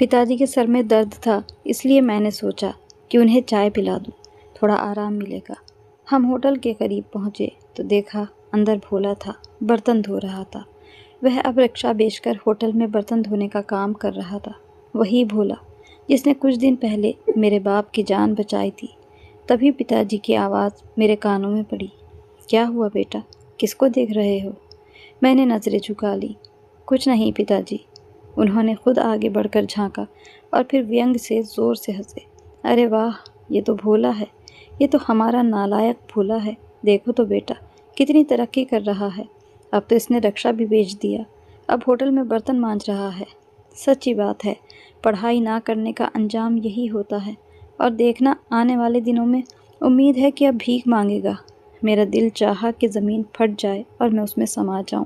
पिताजी के सर में दर्द था, इसलिए मैंने सोचा कि उन्हें चाय पिला दूं, थोड़ा आराम मिलेगा। हम होटल के करीब पहुंचे तो देखा अंदर भोला था, बर्तन धो रहा था। वह अब रिक्शा बेचकर होटल में बर्तन धोने का काम कर रहा था। वही भोला जिसने कुछ दिन पहले मेरे बाप की जान बचाई थी। तभी पिताजी की आवाज़ मेरे कानों में पड़ी। क्या हुआ बेटा, किसको देख रहे हो? मैंने नज़रें झुका ली। कुछ नहीं पिताजी। उन्होंने खुद आगे बढ़कर झांका और फिर व्यंग से ज़ोर से हंसे। अरे वाह, ये तो भोला है, ये तो हमारा नालायक भोला है। देखो तो बेटा, कितनी तरक्की कर रहा है। अब तो इसने रिक्शा भी बेच दिया, अब होटल में बर्तन मांज रहा है। सच्ची बात है, पढ़ाई ना करने का अंजाम यही होता है। और देखना, आने वाले दिनों में उम्मीद है कि अब भीख मांगेगा। मेरा दिल चाहा कि ज़मीन फट जाए और मैं उसमें समा जाऊं।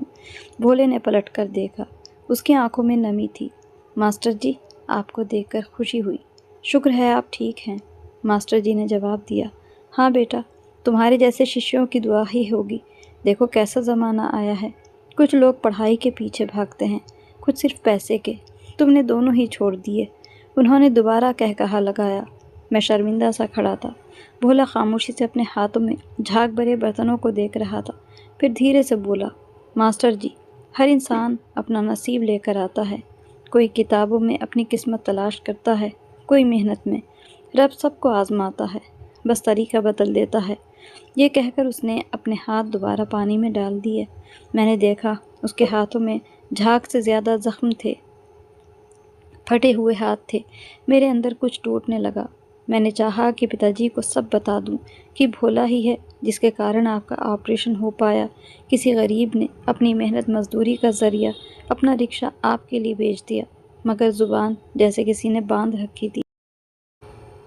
भोले ने पलट कर देखा, उसकी आंखों में नमी थी। मास्टर जी, आपको देखकर खुशी हुई। शुक्र है आप ठीक हैं। मास्टर जी ने जवाब दिया। हाँ बेटा, तुम्हारे जैसे शिष्यों की दुआ ही होगी। देखो कैसा ज़माना आया है। कुछ लोग पढ़ाई के पीछे भागते हैं, कुछ सिर्फ पैसे के। तुमने दोनों ही छोड़ दिए। उन्होंने दोबारा कहा लगाया। मैं शर्मिंदा सा खड़ा था। भोला खामोशी से अपने हाथों में झाग भरे बर्तनों को देख रहा था। फिर धीरे से बोला, मास्टर जी, हर इंसान अपना नसीब लेकर आता है। कोई किताबों में अपनी किस्मत तलाश करता है, कोई मेहनत में। रब सबको आजमाता है, बस तरीका बदल देता है। ये कहकर उसने अपने हाथ दोबारा पानी में डाल दिए। मैंने देखा उसके हाथों में झाग से ज़्यादा जख्म थे, फटे हुए हाथ थे। मेरे अंदर कुछ टूटने लगा। मैंने चाहा कि पिताजी को सब बता दूं कि भोला ही है जिसके कारण आपका ऑपरेशन हो पाया। किसी गरीब ने अपनी मेहनत मजदूरी का ज़रिया अपना रिक्शा आपके लिए बेच दिया, मगर ज़ुबान जैसे किसी ने बांध रखी थी।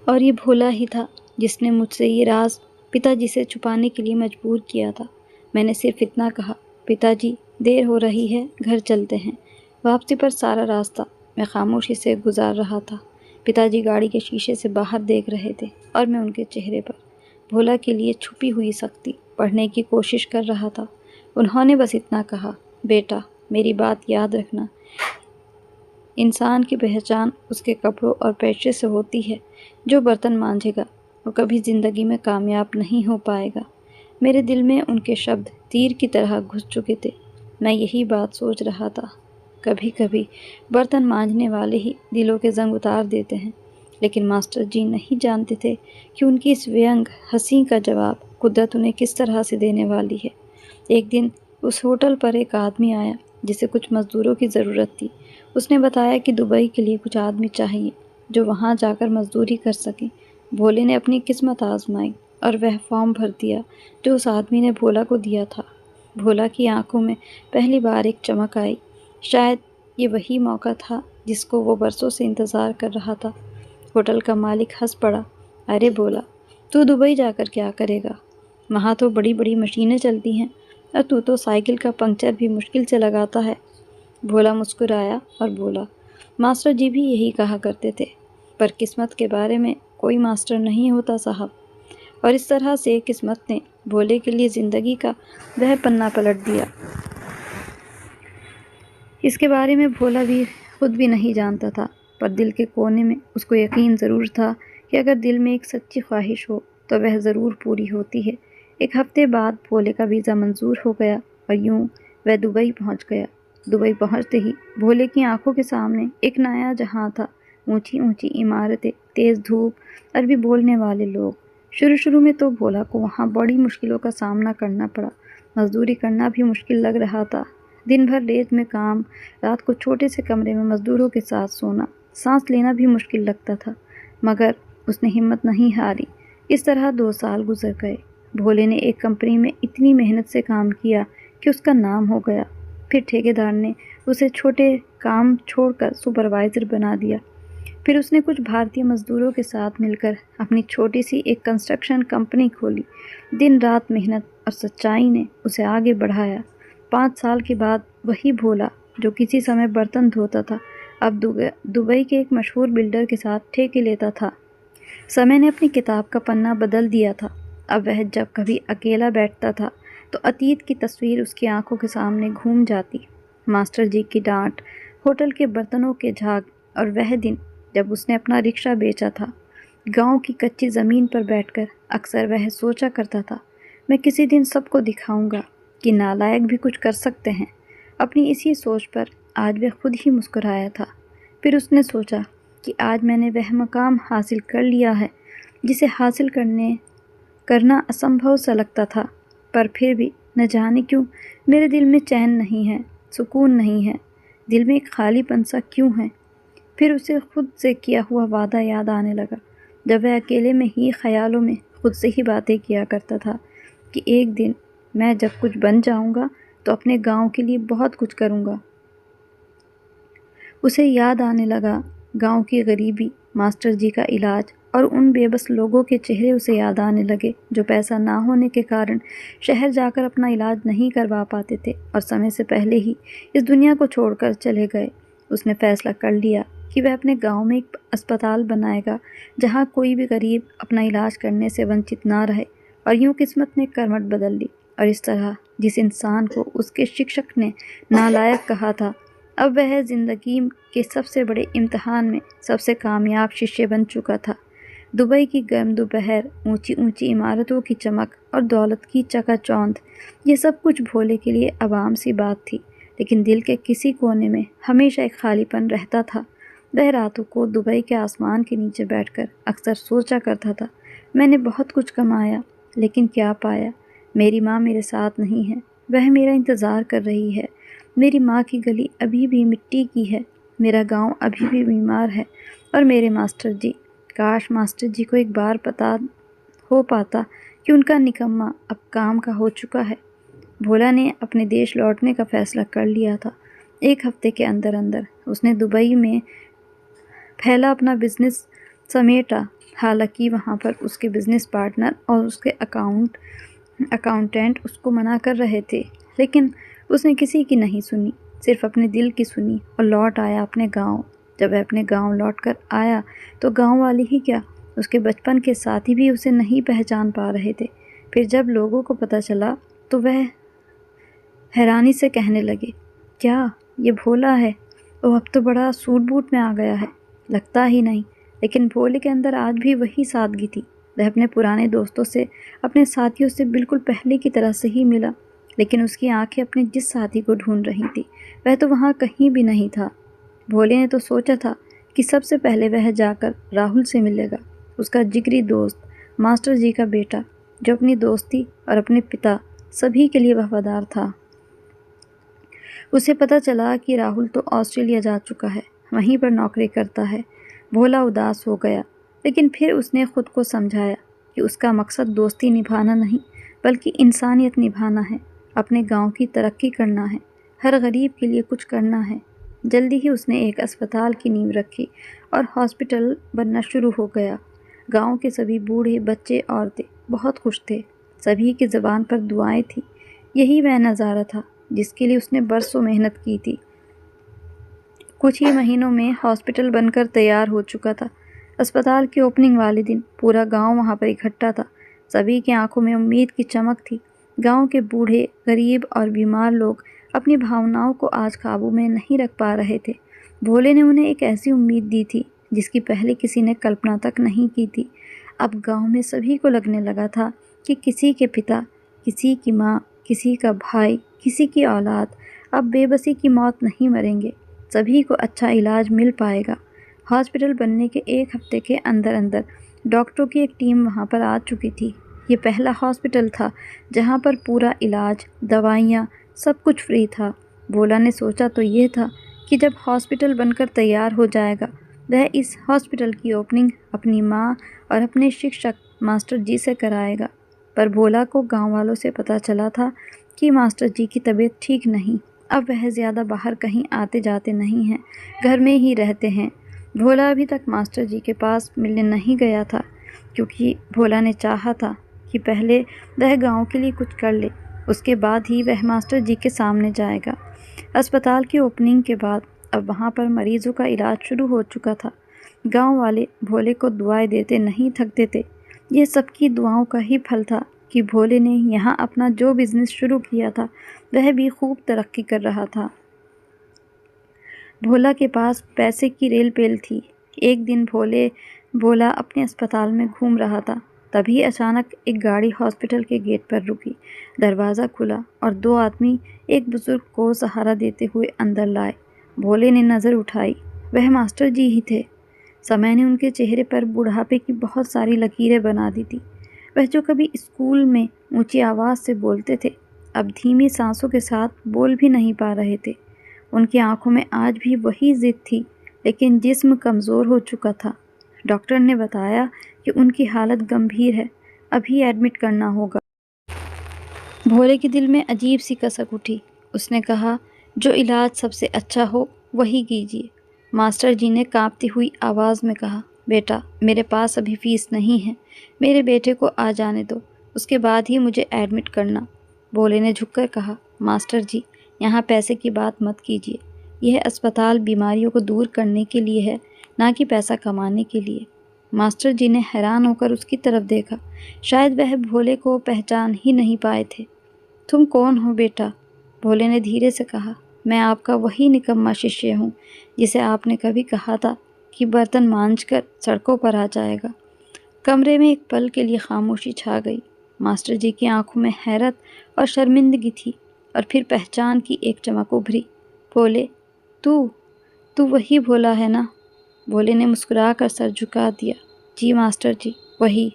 और ये भोला ही था जिसने मुझसे ये राज पिताजी से छुपाने के लिए मजबूर किया था। मैंने सिर्फ इतना कहा, पिताजी देर हो रही है, घर चलते हैं। वापसी पर सारा रास्ता मैं खामोशी से गुजार रहा था। पिताजी गाड़ी के शीशे से बाहर देख रहे थे और मैं उनके चेहरे पर भोला के लिए छुपी हुई सख्ती पढ़ने की कोशिश कर रहा था। उन्होंने बस इतना कहा, बेटा मेरी बात याद रखना, इंसान की पहचान उसके कपड़ों और पेशे से होती है। जो बर्तन मांजेगा वो कभी ज़िंदगी में कामयाब नहीं हो पाएगा। मेरे दिल में उनके शब्द तीर की तरह घुस चुके थे। मैं यही बात सोच रहा था। कभी कभी बर्तन मांजने वाले ही दिलों के जंग उतार देते हैं। लेकिन मास्टर जी नहीं जानते थे कि उनकी इस व्यंग हंसी का जवाब कुदरत उन्हें किस तरह से देने वाली है। एक दिन उस होटल पर एक आदमी आया जिसे कुछ मज़दूरों की ज़रूरत थी। उसने बताया कि दुबई के लिए कुछ आदमी चाहिए जो वहाँ जाकर मजदूरी कर सकें। भोले ने अपनी किस्मत आजमाई और वह फॉर्म भर दिया जो उस आदमी ने भोला को दिया था। भोला की आंखों में पहली बार एक चमक आई। शायद ये वही मौका था जिसको वो बरसों से इंतज़ार कर रहा था। होटल का मालिक हंस पड़ा। अरे भोला, तू दुबई जाकर क्या करेगा? वहाँ तो बड़ी बड़ी मशीनें चलती हैं और तू तो साइकिल का पंक्चर भी मुश्किल से लगाता है। भोला मुस्कुराया और बोला, मास्टर जी भी यही कहा करते थे, पर किस्मत के बारे में कोई मास्टर नहीं होता साहब। और इस तरह से किस्मत ने भोले के लिए ज़िंदगी का वह पन्ना पलट दिया। इसके बारे में भोला भी खुद भी नहीं जानता था, पर दिल के कोने में उसको यकीन ज़रूर था कि अगर दिल में एक सच्ची ख्वाहिश हो तो वह ज़रूर पूरी होती है। एक हफ्ते बाद भोले का वीज़ा मंजूर हो गया और यूं वह दुबई पहुंच गया। दुबई पहुंचते ही भोले की आंखों के सामने एक नया जहां था। ऊंची ऊंची इमारतें, तेज़ धूप, अरबी बोलने वाले लोग। शुरू में तो भोला को वहाँ बड़ी मुश्किलों का सामना करना पड़ा। मजदूरी करना भी मुश्किल लग रहा था। दिन भर रेत में काम, रात को छोटे से कमरे में मजदूरों के साथ सोना, सांस लेना भी मुश्किल लगता था, मगर उसने हिम्मत नहीं हारी। इस तरह 2 साल गुजर गए। भोले ने एक कंपनी में इतनी मेहनत से काम किया कि उसका नाम हो गया। फिर ठेकेदार ने उसे छोटे काम छोड़कर सुपरवाइज़र बना दिया। फिर उसने कुछ भारतीय मजदूरों के साथ मिलकर अपनी छोटी सी एक कंस्ट्रक्शन कंपनी खोली। दिन रात मेहनत और सच्चाई ने उसे आगे बढ़ाया। 5 साल के बाद वही भोला जो किसी समय बर्तन धोता था, अब दुबई के एक मशहूर बिल्डर के साथ ठेके लेता था। समय ने अपनी किताब का पन्ना बदल दिया था। अब वह जब कभी अकेला बैठता था तो अतीत की तस्वीर उसकी आंखों के सामने घूम जाती। मास्टर जी की डांट, होटल के बर्तनों के झाग और वह दिन जब उसने अपना रिक्शा बेचा था। गांव की कच्ची ज़मीन पर बैठकर अक्सर वह सोचा करता था, मैं किसी दिन सबको दिखाऊंगा कि नालायक भी कुछ कर सकते हैं। अपनी इसी सोच पर आज वह खुद ही मुस्कुराया था। फिर उसने सोचा कि आज मैंने वह मकाम हासिल कर लिया है जिसे हासिल करना असंभव सा लगता था। पर फिर भी न जाने क्यों मेरे दिल में चैन नहीं है, सुकून नहीं है, दिल में एक खालीपन सा क्यों है। फिर उसे खुद से किया हुआ वादा याद आने लगा, जब वह अकेले में ही ख्यालों में खुद से ही बातें किया करता था कि एक दिन मैं जब कुछ बन जाऊंगा तो अपने गांव के लिए बहुत कुछ करूंगा। उसे याद आने लगा गांव की गरीबी, मास्टर जी का इलाज और उन बेबस लोगों के चेहरे उसे याद आने लगे जो पैसा ना होने के कारण शहर जाकर अपना इलाज नहीं करवा पाते थे और समय से पहले ही इस दुनिया को छोड़कर चले गए। उसने फैसला कर लिया कि वह अपने गांव में एक अस्पताल बनाएगा जहां कोई भी गरीब अपना इलाज करने से वंचित ना रहे। और यूं किस्मत ने करवट बदल ली और इस तरह जिस इंसान को उसके शिक्षक ने नालायक कहा था, अब वह जिंदगी के सबसे बड़े इम्तिहान में सबसे कामयाब शिष्य बन चुका था। दुबई की गर्म दोपहर, ऊंची ऊंची इमारतों की चमक और दौलत की चकाचौंध, ये सब कुछ भोले के लिए आवाम सी बात थी, लेकिन दिल के किसी कोने में हमेशा एक खालीपन रहता था। वह रातों को दुबई के आसमान के नीचे बैठकर अक्सर सोचा करता था, मैंने बहुत कुछ कमाया लेकिन क्या पाया। मेरी माँ मेरे साथ नहीं है, वह मेरा इंतज़ार कर रही है। मेरी माँ की गली अभी भी मिट्टी की है, मेरा गांव अभी भी बीमार है। और मेरे मास्टर जी, काश मास्टर जी को एक बार पता हो पाता कि उनका निकम्मा अब काम का हो चुका है। भोला ने अपने देश लौटने का फैसला कर लिया था। एक हफ्ते के अंदर अंदर उसने दुबई में फैला अपना बिजनेस समेटा। हालांकि वहाँ पर उसके बिजनेस पार्टनर और उसके अकाउंटेंट उसको मना कर रहे थे, लेकिन उसने किसी की नहीं सुनी, सिर्फ अपने दिल की सुनी और लौट आया अपने गांव। जब वह अपने गांव लौट कर आया तो गांव वाले ही क्या, उसके बचपन के साथी भी उसे नहीं पहचान पा रहे थे। फिर जब लोगों को पता चला तो वह हैरानी से कहने लगे, क्या ये भोला है? वो अब तो बड़ा सूट बूट में आ गया है, लगता ही नहीं। लेकिन भोले के अंदर आज भी वही सादगी थी। वह अपने पुराने दोस्तों से, अपने साथियों से बिल्कुल पहले की तरह से ही मिला, लेकिन उसकी आंखें अपने जिस साथी को ढूंढ रही थी वह तो वहाँ कहीं भी नहीं था। भोले ने तो सोचा था कि सबसे पहले वह जाकर राहुल से मिलेगा, उसका जिगरी दोस्त, मास्टर जी का बेटा, जो अपनी दोस्ती और अपने पिता सभी के लिए वफादार था। उसे पता चला कि राहुल तो ऑस्ट्रेलिया जा चुका है, वहीं पर नौकरी करता है। भोला उदास हो गया, लेकिन फिर उसने खुद को समझाया कि उसका मकसद दोस्ती निभाना नहीं बल्कि इंसानियत निभाना है, अपने गांव की तरक्की करना है, हर गरीब के लिए कुछ करना है। जल्दी ही उसने एक अस्पताल की नींव रखी और हॉस्पिटल बनना शुरू हो गया। गांव के सभी बूढ़े, बच्चे, औरतें बहुत खुश थे। सभी की ज़बान पर दुआएं थी। यही वह नज़ारा था जिसके लिए उसने बरसों मेहनत की थी। कुछ ही महीनों में हॉस्पिटल बनकर तैयार हो चुका था। अस्पताल की ओपनिंग वाले दिन पूरा गांव वहां पर इकट्ठा था। सभी की आंखों में उम्मीद की चमक थी। गांव के बूढ़े, गरीब और बीमार लोग अपनी भावनाओं को आज काबू में नहीं रख पा रहे थे। भोले ने उन्हें एक ऐसी उम्मीद दी थी जिसकी पहले किसी ने कल्पना तक नहीं की थी। अब गांव में सभी को लगने लगा था कि किसी के पिता, किसी की माँ, किसी का भाई, किसी की औलाद अब बेबसी की मौत नहीं मरेंगे। सभी को अच्छा इलाज मिल पाएगा। हॉस्पिटल बनने के एक हफ्ते के अंदर अंदर डॉक्टरों की एक टीम वहां पर आ चुकी थी। ये पहला हॉस्पिटल था जहां पर पूरा इलाज, दवाइयाँ, सब कुछ फ्री था। भोला ने सोचा तो ये था कि जब हॉस्पिटल बनकर तैयार हो जाएगा वह इस हॉस्पिटल की ओपनिंग अपनी माँ और अपने शिक्षक मास्टर जी से कराएगा। पर भोला को गांव वालों से पता चला था कि मास्टर जी की तबीयत ठीक नहीं। अब वह ज़्यादा बाहर कहीं आते जाते नहीं हैं, घर में ही रहते हैं। भोला अभी तक मास्टर जी के पास मिलने नहीं गया था, क्योंकि भोला ने चाहा था कि पहले वह गांव के लिए कुछ कर ले, उसके बाद ही वह मास्टर जी के सामने जाएगा। अस्पताल की ओपनिंग के बाद अब वहाँ पर मरीजों का इलाज शुरू हो चुका था। गांव वाले भोले को दुआएं देते नहीं थकते थे। ये सबकी दुआओं का ही फल था कि भोले ने यहाँ अपना जो बिज़नेस शुरू किया था वह भी खूब तरक्की कर रहा था। भोला के पास पैसे की रेल पेल थी। एक दिन भोला अपने अस्पताल में घूम रहा था। तभी अचानक एक गाड़ी हॉस्पिटल के गेट पर रुकी। दरवाज़ा खुला और दो आदमी एक बुजुर्ग को सहारा देते हुए अंदर लाए। भोले ने नज़र उठाई, वह मास्टर जी ही थे। समय ने उनके चेहरे पर बुढ़ापे की बहुत सारी लकीरें बना दी थी। वह जो कभी स्कूल में ऊंची आवाज़ से बोलते थे, अब धीमी सांसों के साथ बोल भी नहीं पा रहे थे। उनकी आंखों में आज भी वही जिद थी, लेकिन जिस्म कमज़ोर हो चुका था। डॉक्टर ने बताया कि उनकी हालत गंभीर है, अभी एडमिट करना होगा। भोले के दिल में अजीब सी कसक उठी। उसने कहा, जो इलाज सबसे अच्छा हो वही कीजिए। मास्टर जी ने कांपती हुई आवाज़ में कहा, बेटा मेरे पास अभी फ़ीस नहीं है, मेरे बेटे को आ जाने दो, उसके बाद ही मुझे एडमिट करना। भोले ने झुककर कहा, मास्टर जी यहाँ पैसे की बात मत कीजिए। यह अस्पताल बीमारियों को दूर करने के लिए है, ना कि पैसा कमाने के लिए। मास्टर जी ने हैरान होकर उसकी तरफ देखा। शायद वह भोले को पहचान ही नहीं पाए थे। तुम कौन हो बेटा? भोले ने धीरे से कहा, मैं आपका वही निकम्मा शिष्य हूँ जिसे आपने कभी कहा था कि बर्तन मांजकर सड़कों पर आ जाएगा। कमरे में एक पल के लिए खामोशी छा गई। मास्टर जी की आंखों में हैरत और शर्मिंदगी थी, और फिर पहचान की एक चमक उभरी। बोले, तू तू वही भोला है ना? भोले ने मुस्कुरा कर सर झुका दिया। जी मास्टर जी, वही।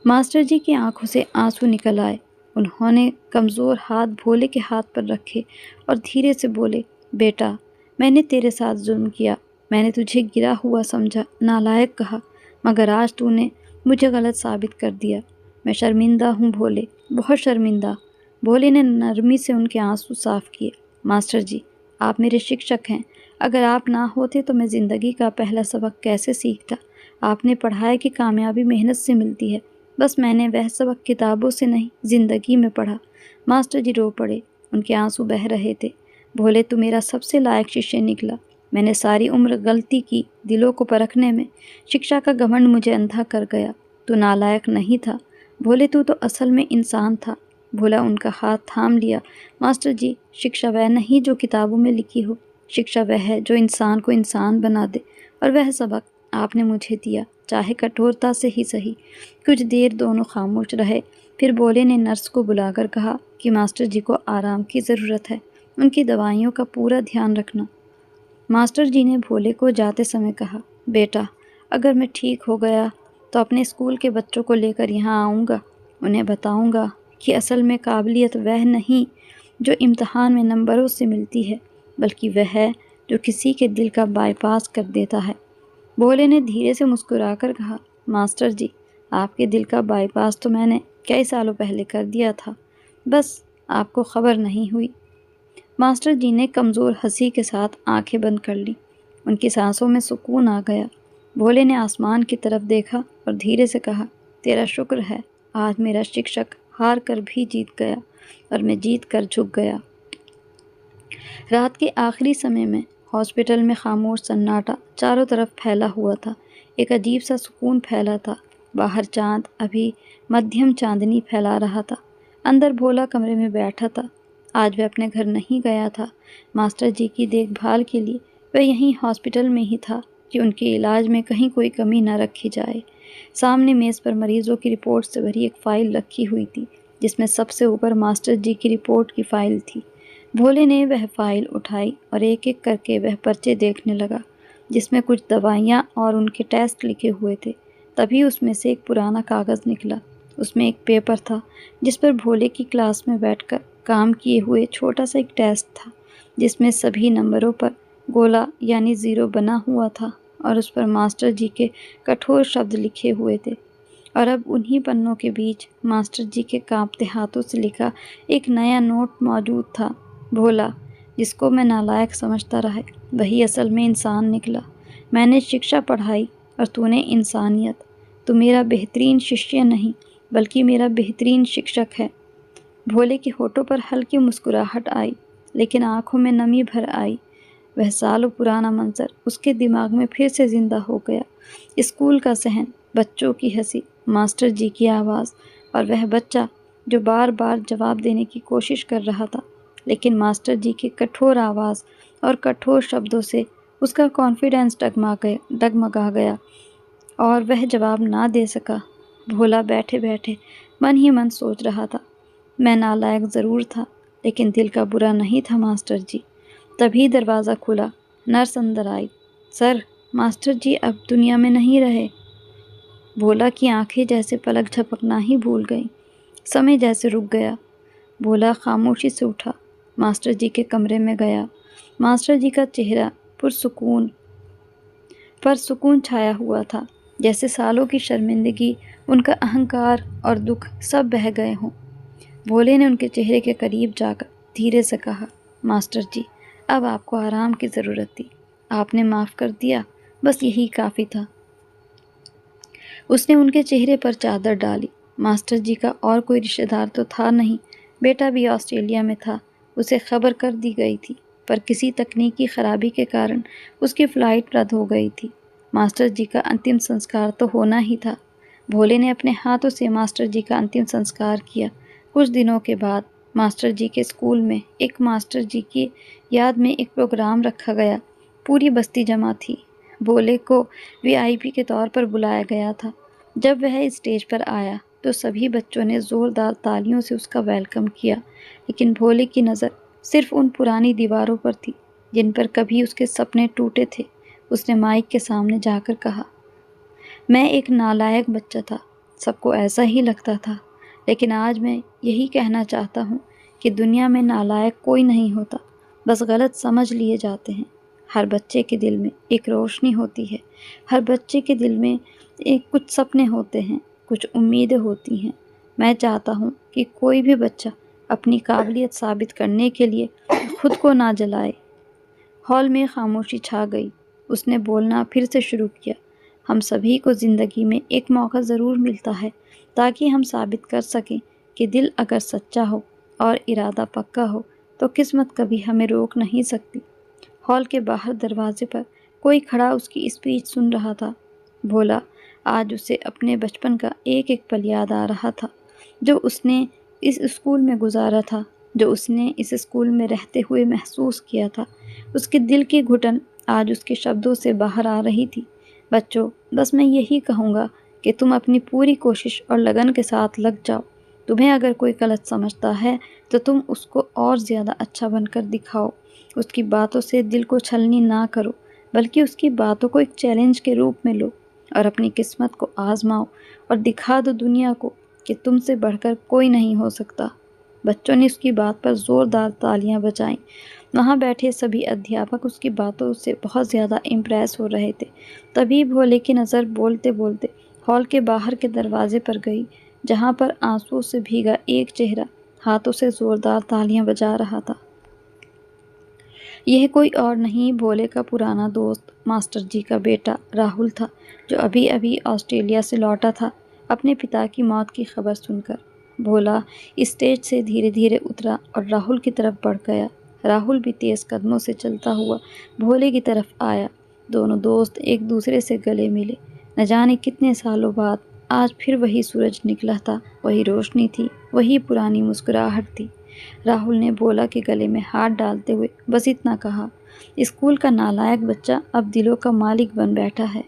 मास्टर जी की आंखों से आंसू निकल आए। उन्होंने कमज़ोर हाथ भोले के हाथ पर रखे और धीरे से बोले, बेटा मैंने तेरे साथ जुल्म किया, मैंने तुझे गिरा हुआ समझा, नालायक कहा, मगर आज तूने मुझे गलत साबित कर दिया। मैं शर्मिंदा हूँ भोले, बहुत शर्मिंदा। भोले ने नरमी से उनके आंसू साफ किए। मास्टर जी, आप मेरे शिक्षक हैं। अगर आप ना होते तो मैं ज़िंदगी का पहला सबक कैसे सीखता। आपने पढ़ाया कि कामयाबी मेहनत से मिलती है। बस मैंने वह सबक किताबों से नहीं, ज़िंदगी में पढ़ा। मास्टर जी रो पड़े, उनके आंसू बह रहे थे। भोले, तू मेरा सबसे लायक शिष्य निकला। मैंने सारी उम्र गलती की दिलों को परखने में। शिक्षा का घमंड मुझे अंधा कर गया। तू नालायक नहीं था भोले, तू तो असल में इंसान था। भोला उनका हाथ थाम लिया। मास्टर जी, शिक्षा वह नहीं जो किताबों में लिखी हो, शिक्षा वह है जो इंसान को इंसान बना दे, और वह सबक आपने मुझे दिया, चाहे कठोरता से ही सही। कुछ देर दोनों खामोश रहे। फिर भोले ने नर्स को बुलाकर कहा कि मास्टर जी को आराम की ज़रूरत है, उनकी दवाइयों का पूरा ध्यान रखना। मास्टर जी ने भोले को जाते समय कहा, बेटा अगर मैं ठीक हो गया तो अपने स्कूल के बच्चों को लेकर यहाँ आऊँगा। उन्हें बताऊँगा कि असल में काबिलियत वह नहीं जो इम्तहान में नंबरों से मिलती है, बल्कि वह है जो किसी के दिल का बाईपास कर देता है। भोले ने धीरे से मुस्कुराकर कहा, मास्टर जी आपके दिल का बाईपास तो मैंने कई सालों पहले कर दिया था, बस आपको खबर नहीं हुई। मास्टर जी ने कमज़ोर हंसी के साथ आंखें बंद कर लीं। उनकी सांसों में सुकून आ गया। भोले ने आसमान की तरफ देखा और धीरे से कहा, तेरा शुक्र है, आज मेरा शिक्षक हार कर भी जीत गया और मैं जीत कर झुक गया। रात के आखिरी समय में हॉस्पिटल में खामोश सन्नाटा चारों तरफ फैला हुआ था। एक अजीब सा सुकून फैला था। बाहर चांद अभी मध्यम चांदनी फैला रहा था। अंदर भोला कमरे में बैठा था। आज वह अपने घर नहीं गया था। मास्टर जी की देखभाल के लिए वह यहीं हॉस्पिटल में ही था कि उनके इलाज में कहीं कोई कमी न रखी जाए। सामने मेज़ पर मरीज़ों की रिपोर्ट से भरी एक फ़ाइल रखी हुई थी, जिसमें सबसे ऊपर मास्टर जी की रिपोर्ट की फ़ाइल थी। भोले ने वह फ़ाइल उठाई और एक एक करके वह पर्चे देखने लगा, जिसमें कुछ दवाइयाँ और उनके टेस्ट लिखे हुए थे। तभी उसमें से एक पुराना कागज़ निकला। उसमें एक पेपर था जिस पर भोले की क्लास में बैठकर काम किए हुए छोटा सा एक टेस्ट था, जिसमें सभी नंबरों पर गोला यानी ज़ीरो बना हुआ था और उस पर मास्टर जी के कठोर शब्द लिखे हुए थे। और अब उन्हीं पन्नों के बीच मास्टर जी के कांपते हाथों से लिखा एक नया नोट मौजूद था। भोला, जिसको मैं नालायक समझता रहा, वही असल में इंसान निकला। मैंने शिक्षा पढ़ाई और तूने इंसानियत। तू मेरा बेहतरीन शिष्य नहीं, बल्कि मेरा बेहतरीन शिक्षक है। भोले के होठों पर हल्की मुस्कुराहट आई, लेकिन आंखों में नमी भर आई। वह सालों पुराना मंजर उसके दिमाग में फिर से जिंदा हो गया। स्कूल का सहन, बच्चों की हंसी, मास्टर जी की आवाज़, और वह बच्चा जो बार बार जवाब देने की कोशिश कर रहा था। लेकिन मास्टर जी की कठोर आवाज़ और कठोर शब्दों से उसका कॉन्फिडेंस डगमगा गया और वह जवाब ना दे सका। भोला बैठे बैठे मन ही मन सोच रहा था, मैं नालायक ज़रूर था, लेकिन दिल का बुरा नहीं था मास्टर जी। तभी दरवाज़ा खुला, नर्स अंदर आई। सर, मास्टर जी अब दुनिया में नहीं रहे। भोला की आंखें जैसे पलक झपकना ही भूल गईं। समय जैसे रुक गया। भोला खामोशी से उठा, मास्टर जी के कमरे में गया। मास्टर जी का चेहरा पर सुकून छाया हुआ था, जैसे सालों की शर्मिंदगी, उनका अहंकार और दुख सब बह गए हों। भोले ने उनके चेहरे के करीब जाकर धीरे से कहा, मास्टर जी, अब आपको आराम की ज़रूरत थी। आपने माफ़ कर दिया, बस यही काफ़ी था। उसने उनके चेहरे पर चादर डाली। मास्टर जी का और कोई रिश्तेदार तो था नहीं, बेटा भी ऑस्ट्रेलिया में था। उसे खबर कर दी गई थी, पर किसी तकनीकी खराबी के कारण उसकी फ़्लाइट रद्द हो गई थी। मास्टर जी का अंतिम संस्कार तो होना ही था। भोले ने अपने हाथों से मास्टर जी का अंतिम संस्कार किया। कुछ दिनों के बाद मास्टर जी के स्कूल में एक मास्टर जी की याद में एक प्रोग्राम रखा गया। पूरी बस्ती जमा थी। भोले को वीआईपी के तौर पर बुलाया गया था। जब वह स्टेज पर आया तो सभी बच्चों ने ज़ोरदार तालियों से उसका वेलकम किया, लेकिन भोले की नज़र सिर्फ उन पुरानी दीवारों पर थी जिन पर कभी उसके सपने टूटे थे। उसने माइक के सामने जाकर कहा, मैं एक नालायक बच्चा था, सबको ऐसा ही लगता था, लेकिन आज मैं यही कहना चाहता हूँ कि दुनिया में नालायक कोई नहीं होता, बस गलत समझ लिए जाते हैं। हर बच्चे के दिल में एक रोशनी होती है, हर बच्चे के दिल में कुछ सपने होते हैं, कुछ उम्मीदें होती हैं। मैं चाहता हूँ कि कोई भी बच्चा अपनी काबिलियत साबित करने के लिए खुद को ना जलाए। हॉल में खामोशी छा गई। उसने बोलना फिर से शुरू किया, हम सभी को ज़िंदगी में एक मौका ज़रूर मिलता है, ताकि हम साबित कर सकें कि दिल अगर सच्चा हो और इरादा पक्का हो तो किस्मत कभी हमें रोक नहीं सकती। हॉल के बाहर दरवाजे पर कोई खड़ा उसकी स्पीच सुन रहा था। भोला, आज उसे अपने बचपन का एक एक पल याद आ रहा था, जो उसने इस स्कूल में गुजारा था, जो उसने इस स्कूल में रहते हुए महसूस किया था। उसके दिल की घुटन आज उसके शब्दों से बाहर आ रही थी। बच्चों, बस मैं यही कहूँगा कि तुम अपनी पूरी कोशिश और लगन के साथ लग जाओ। तुम्हें अगर कोई गलत समझता है तो तुम उसको और ज़्यादा अच्छा बनकर दिखाओ। उसकी बातों से दिल को छलनी ना करो, बल्कि उसकी बातों को एक चैलेंज के रूप में लो और अपनी किस्मत को आजमाओ और दिखा दो दुनिया को कि तुमसे बढ़कर कोई नहीं हो सकता। बच्चों ने उसकी बात पर ज़ोरदार तालियां बजाईं। वहाँ बैठे सभी अध्यापक उसकी बातों से बहुत ज़्यादा इम्प्रेस हो रहे थे। तभी भोले की नज़र बोलते बोलते हॉल के बाहर के दरवाजे पर गई, जहाँ पर आंसुओं से भीगा एक चेहरा हाथों से ज़ोरदार तालियां बजा रहा था। यह कोई और नहीं, भोले का पुराना दोस्त मास्टर जी का बेटा राहुल था, जो अभी अभी ऑस्ट्रेलिया से लौटा था अपने पिता की मौत की खबर सुनकर। भोला स्टेज से धीरे धीरे उतरा और राहुल की तरफ बढ़ गया। राहुल भी तेज़ कदमों से चलता हुआ भोले की तरफ आया। दोनों दोस्त एक दूसरे से गले मिले। न जाने कितने सालों बाद आज फिर वही सूरज निकला था, वही रोशनी थी, वही पुरानी मुस्कुराहट थी। राहुल ने भोला के गले में हाथ डालते हुए बस इतना कहा, स्कूल का नालायक बच्चा अब दिलों का मालिक बन बैठा है।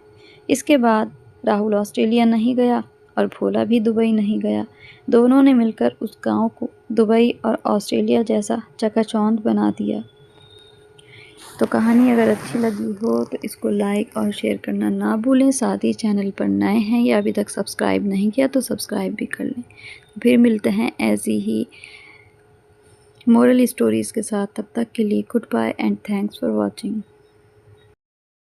इसके बाद राहुल ऑस्ट्रेलिया नहीं गया और भोला भी दुबई नहीं गया। दोनों ने मिलकर उस गांव को दुबई और ऑस्ट्रेलिया जैसा चकाचौंध बना दिया। तो कहानी अगर अच्छी लगी हो तो इसको लाइक और शेयर करना ना भूलें। साथ ही चैनल पर नए हैं या अभी तक सब्सक्राइब नहीं किया तो सब्सक्राइब भी कर लें। फिर मिलते हैं ऐसी ही मोरल स्टोरीज़ के साथ। तब तक के लिए good bye and thanks for watching.